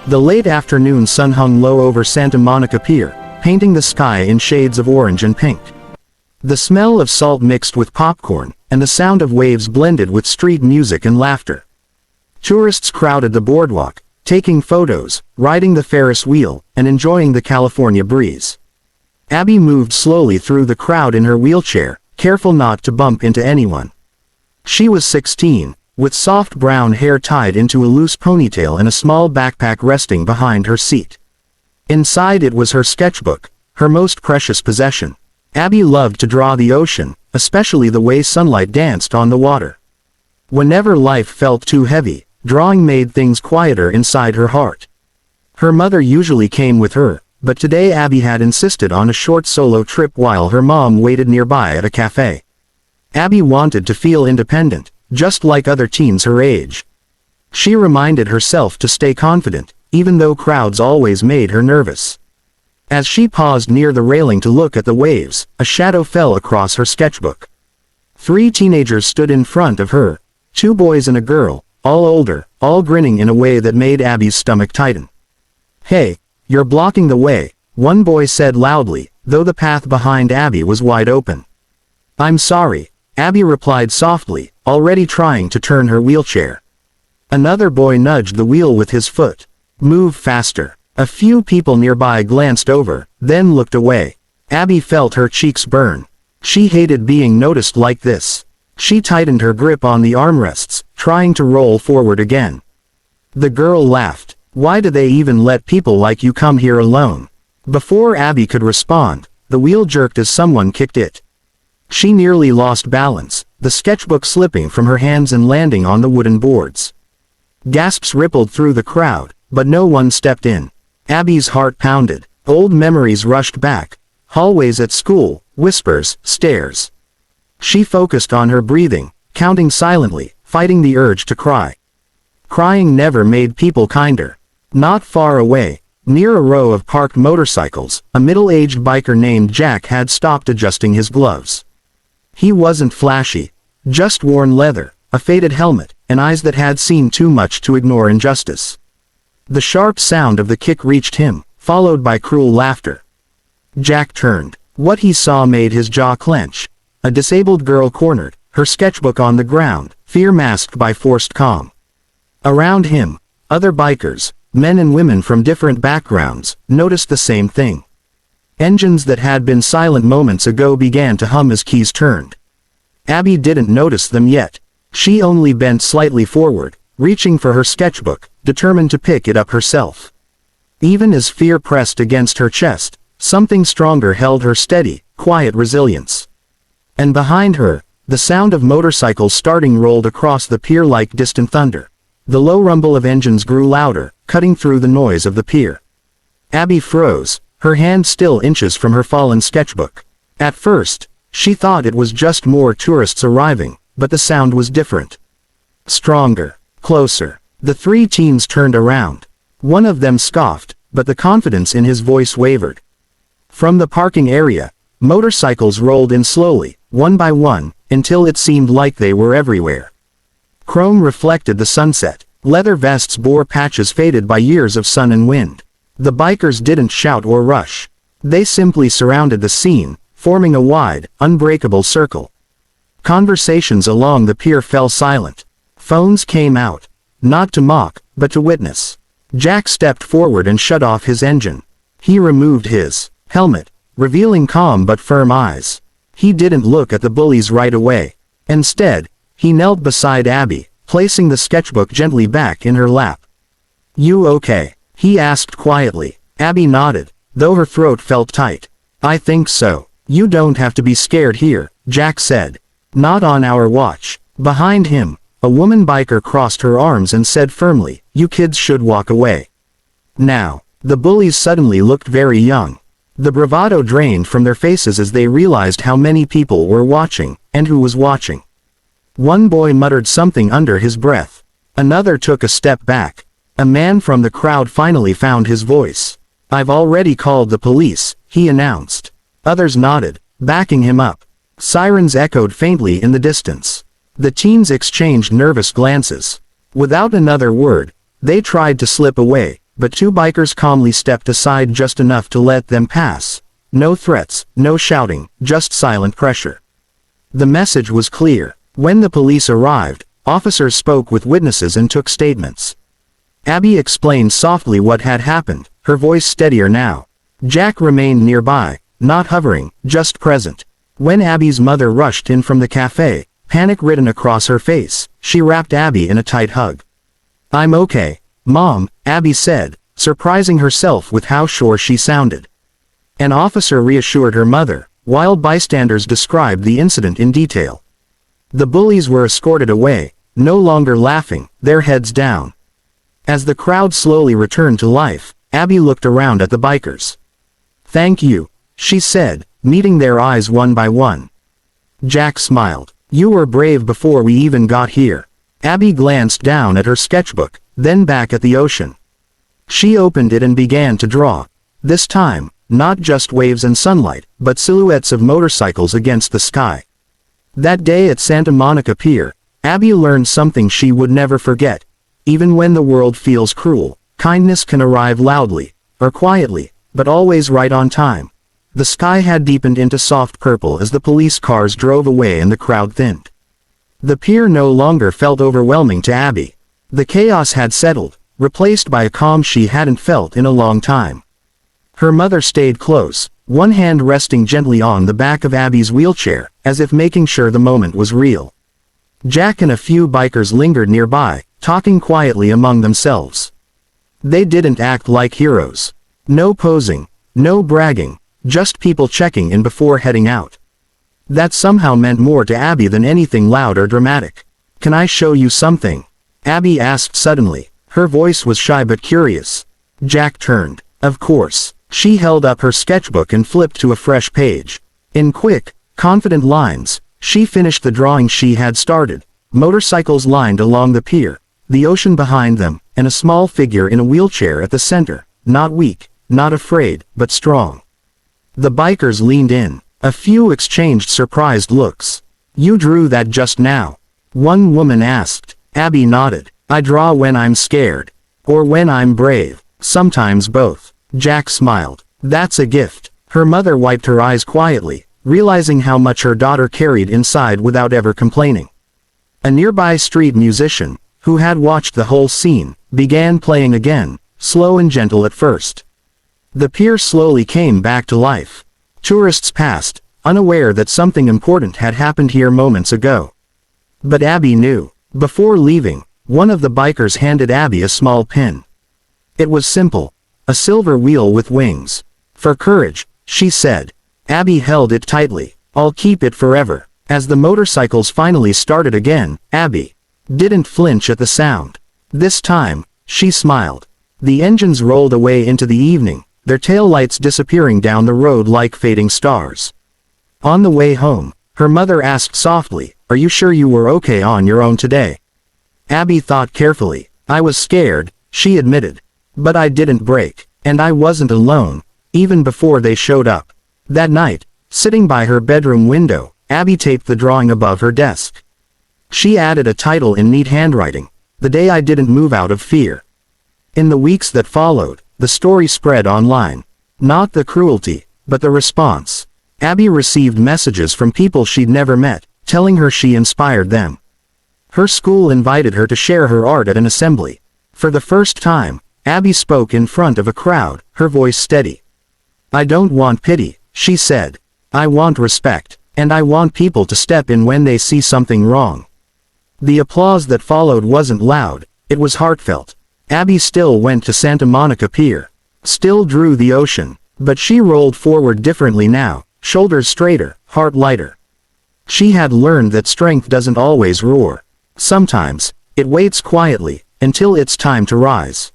The late afternoon sun hung low over Santa Monica Pier, painting the sky in shades of orange and pink. The smell of salt mixed with popcorn, and the sound of waves blended with street music and laughter. Tourists crowded the boardwalk, taking photos, riding the Ferris wheel, and enjoying the California breeze. Abby moved slowly through the crowd in her wheelchair, careful not to bump into anyone. She was 16, with soft brown hair tied into a loose ponytail and a small backpack resting behind her seat. Inside it was her sketchbook, her most precious possession. Abby loved to draw the ocean, especially the way sunlight danced on the water. Whenever life felt too heavy, drawing made things quieter inside her heart. Her mother usually came with her, but today Abby had insisted on a short solo trip while her mom waited nearby at a cafe. Abby wanted to feel independent, just like other teens her age. She reminded herself to stay confident, even though crowds always made her nervous. As she paused near the railing to look at the waves, a shadow fell across her sketchbook. 3 teenagers stood in front of her, 2 boys and a girl, all older, all grinning in a way that made Abby's stomach tighten. "Hey, you're blocking the way," one boy said loudly, though the path behind Abby was wide open. "I'm sorry," Abby replied softly, already trying to turn her wheelchair. Another boy nudged the wheel with his foot. "Move faster." A few people nearby glanced over, then looked away. Abby felt her cheeks burn. She hated being noticed like this. She tightened her grip on the armrests, trying to roll forward again. The girl laughed. "Why do they even let people like you come here alone?" Before Abby could respond, the wheel jerked as someone kicked it. She nearly lost balance, the sketchbook slipping from her hands and landing on the wooden boards. Gasps rippled through the crowd, but no one stepped in. Abby's heart pounded. Old memories rushed back. Hallways at school, whispers, stares. She focused on her breathing, counting silently, fighting the urge to cry. Crying never made people kinder. Not far away, near a row of parked motorcycles, a middle-aged biker named Jack had stopped adjusting his gloves. He wasn't flashy, just worn leather, a faded helmet, and eyes that had seen too much to ignore injustice. The sharp sound of the kick reached him, followed by cruel laughter. Jack turned. What he saw made his jaw clench. A disabled girl cornered, her sketchbook on the ground, fear masked by forced calm. Around him, other bikers, men and women from different backgrounds, noticed the same thing. Engines that had been silent moments ago began to hum as keys turned. Abby didn't notice them yet. She only bent slightly forward, reaching for her sketchbook, determined to pick it up herself. Even as fear pressed against her chest, something stronger held her steady, quiet resilience. And behind her, the sound of motorcycles starting rolled across the pier like distant thunder. The low rumble of engines grew louder, cutting through the noise of the pier. Abby froze, her hand still inches from her fallen sketchbook. At first, she thought it was just more tourists arriving, but the sound was different. Stronger, closer. The 3 teens turned around. One of them scoffed, but the confidence in his voice wavered. From the parking area, motorcycles rolled in slowly, one by one, until it seemed like they were everywhere. Chrome reflected the sunset. Leather vests bore patches faded by years of sun and wind. The bikers didn't shout or rush. They simply surrounded the scene, forming a wide, unbreakable circle. Conversations along the pier fell silent. Phones came out. Not to mock, but to witness. Jack stepped forward and shut off his engine. He removed his helmet, revealing calm but firm eyes. He didn't look at the bullies right away. Instead, he knelt beside Abby, placing the sketchbook gently back in her lap. "You okay?" he asked quietly. Abby nodded, though her throat felt tight. "I think so. You don't have to be scared here," Jack said. "Not on our watch." Behind him, a woman biker crossed her arms and said firmly, "You kids should walk away." Now, the bullies suddenly looked very young. The bravado drained from their faces as they realized how many people were watching, and who was watching. One boy muttered something under his breath. Another took a step back. A man from the crowd finally found his voice. "I've already called the police," he announced. Others nodded, backing him up. Sirens echoed faintly in the distance. The teens exchanged nervous glances. Without another word, they tried to slip away, but two bikers calmly stepped aside just enough to let them pass. No threats, no shouting, just silent pressure. The message was clear. When the police arrived, officers spoke with witnesses and took statements. Abby explained softly what had happened, her voice steadier now. Jack remained nearby, not hovering, just present. When Abby's mother rushed in from the cafe, panic written across her face, she wrapped Abby in a tight hug. "I'm okay, Mom," Abby said, surprising herself with how sure she sounded. An officer reassured her mother, while bystanders described the incident in detail. The bullies were escorted away, no longer laughing, their heads down. As the crowd slowly returned to life, Abby looked around at the bikers. "Thank you," she said, meeting their eyes one by one. Jack smiled. "You were brave before we even got here." Abby glanced down at her sketchbook, then back at the ocean. She opened it and began to draw. This time, not just waves and sunlight, but silhouettes of motorcycles against the sky. That day at Santa Monica Pier, Abby learned something she would never forget. Even when the world feels cruel, kindness can arrive loudly, or quietly, but always right on time. The sky had deepened into soft purple as the police cars drove away and the crowd thinned. The pier no longer felt overwhelming to Abby. The chaos had settled, replaced by a calm she hadn't felt in a long time. Her mother stayed close, one hand resting gently on the back of Abby's wheelchair, as if making sure the moment was real. Jack and a few bikers lingered nearby, talking quietly among themselves. They didn't act like heroes. No posing, no bragging, just people checking in before heading out. That somehow meant more to Abby than anything loud or dramatic. "Can I show you something?" Abby asked suddenly. Her voice was shy but curious. Jack turned. Of course. She held up her sketchbook and flipped to a fresh page. In quick, confident lines, she finished the drawing she had started. Motorcycles lined along the pier, the ocean behind them, and a small figure in a wheelchair at the center, not weak, not afraid, but strong. The bikers leaned in. A few exchanged surprised looks. "You drew that just now?" one woman asked. Abby nodded. "I draw when I'm scared. Or when I'm brave. Sometimes both." Jack smiled. "That's a gift." Her mother wiped her eyes quietly, realizing how much her daughter carried inside without ever complaining. A nearby street musician, who had watched the whole scene, began playing again, slow and gentle at first. The pier slowly came back to life. Tourists passed, unaware that something important had happened here moments ago. But Abby knew. Before leaving, one of the bikers handed Abby a small pin. It was simple. A silver wheel with wings. "For courage," she said. Abby held it tightly. "I'll keep it forever." As the motorcycles finally started again, Abby didn't flinch at the sound. This time, she smiled. The engines rolled away into the evening, their taillights disappearing down the road like fading stars. On the way home, her mother asked softly, "Are you sure you were okay on your own today?" Abby thought carefully. "I was scared," she admitted. "But I didn't break. And I wasn't alone, even before they showed up." That night, sitting by her bedroom window, Abby taped the drawing above her desk. She added a title in neat handwriting, "The Day I Didn't Move Out of Fear." In the weeks that followed, the story spread online. Not the cruelty, but the response. Abby received messages from people she'd never met, telling her she inspired them. Her school invited her to share her art at an assembly. For the first time, Abby spoke in front of a crowd, her voice steady. "I don't want pity," she said. "I want respect, and I want people to step in when they see something wrong." The applause that followed wasn't loud, it was heartfelt. Abby still went to Santa Monica Pier. Still drew the ocean, but she rolled forward differently now, shoulders straighter, heart lighter. She had learned that strength doesn't always roar. Sometimes, it waits quietly, until it's time to rise.